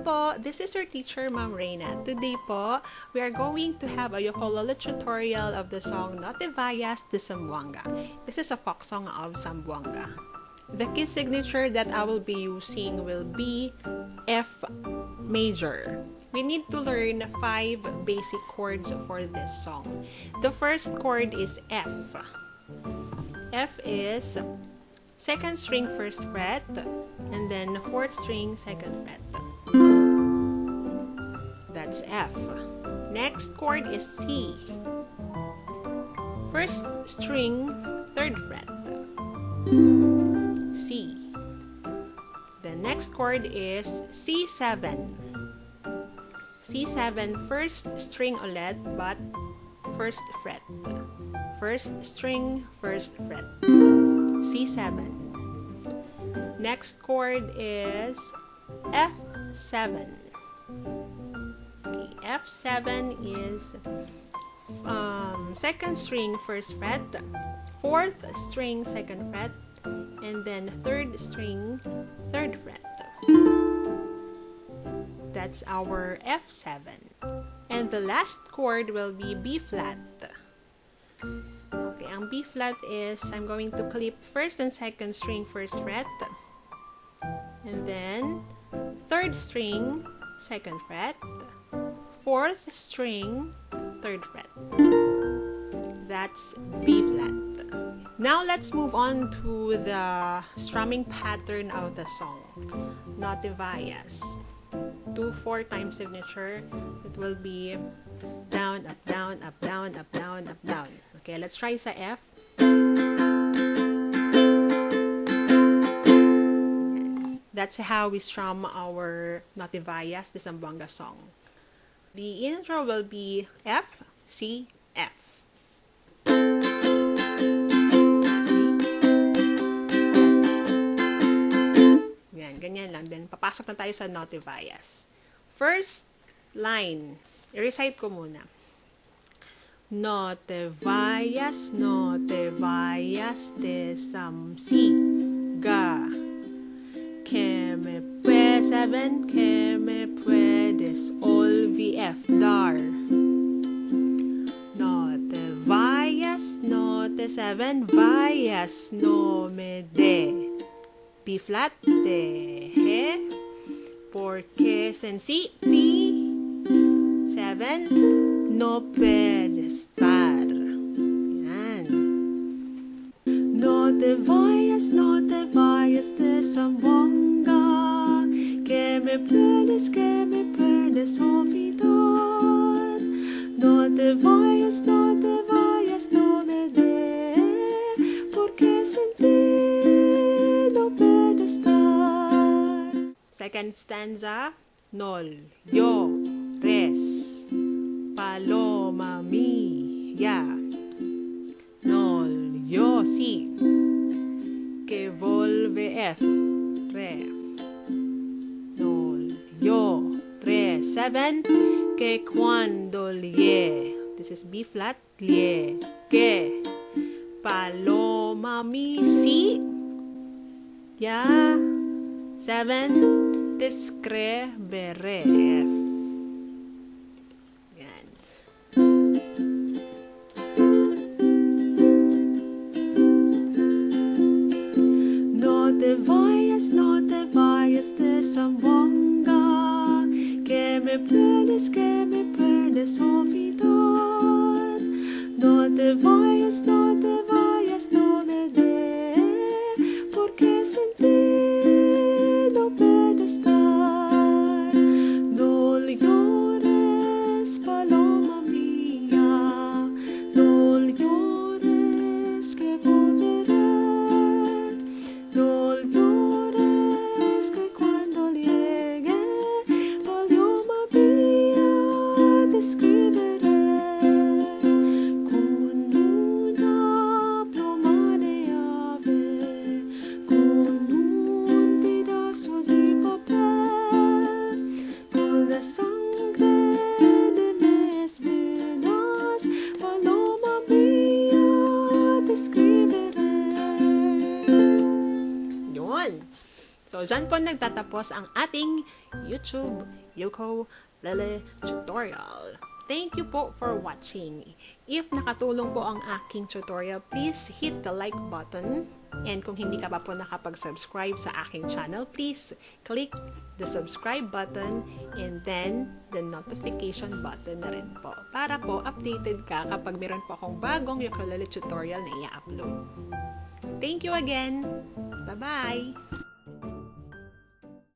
po! This is your teacher, Ma'am Reyna. Today po, we are going to have a ukulele tutorial of the song Vayas De Zamboanga. This is a folk song of Zamboanga. The key signature that I will be using will be F major. We need to learn 5 basic chords for this song. The first chord is F. F is 2nd string 1st fret, and then 4th string 2nd fret. That's F. Next chord is C. 1st string 3rd fret. C. The next chord is C7. C7, 1st string ulit, but 1st fret. 1st string, 1st fret. C7. Next chord is F7. Okay, F7 is 2nd string 1st fret, 4th string 2nd fret, and then 3rd string 3rd fret. That's our F7. And the last chord will be B flat. Okay, ang B flat is I'm going to clip 1st and 2nd string 1st fret, and then 3rd string 2nd fret, 4th string 3rd fret. That's B flat. Now let's move on to the strumming pattern of the song. Vayas. 2/4 time signature. It will be down, up, down, up, down, up, down, up, down. Okay, let's try sa F. That's how we strum our Vayas De Zamboanga song. The intro will be F, C, F. Ganyan lang. Then, papasok na tayo sa Vayas. First line. I-recite ko muna. Vayas de Zamboanga. Que me puedes olvidar. Vayas, vayas, no me de. B flat, deje, porque si, 7, no puedes estar. Yan. No te vayas de Zamboanga, que me puedes olvidar. No te vayas, no me de, porque sin ti second stanza, llores, Paloma mía, sí, que volveré, llores, 7, que cuando llegue, this is B flat, llegue, Paloma mía, sí, 7, escribiré. Yan. No te vayas de Zamboanga, que me puedes olvidar. No te vayas, no me de, porque sin ti Paloma mía, no llores que volveré, no llores que cuando llegue, Paloma mía, te escribiré con una So, dyan po nagtatapos ang ating YouTube Ukulele tutorial. Thank you po for watching. If nakatulong po ang aking tutorial, please hit the like button. And kung hindi ka pa po nakapag-subscribe sa aking channel, please click the subscribe button and then the notification button na rin po. Para po updated ka kapag meron po akong bagong ukulele tutorial na i-upload. Thank you again! Bye-bye!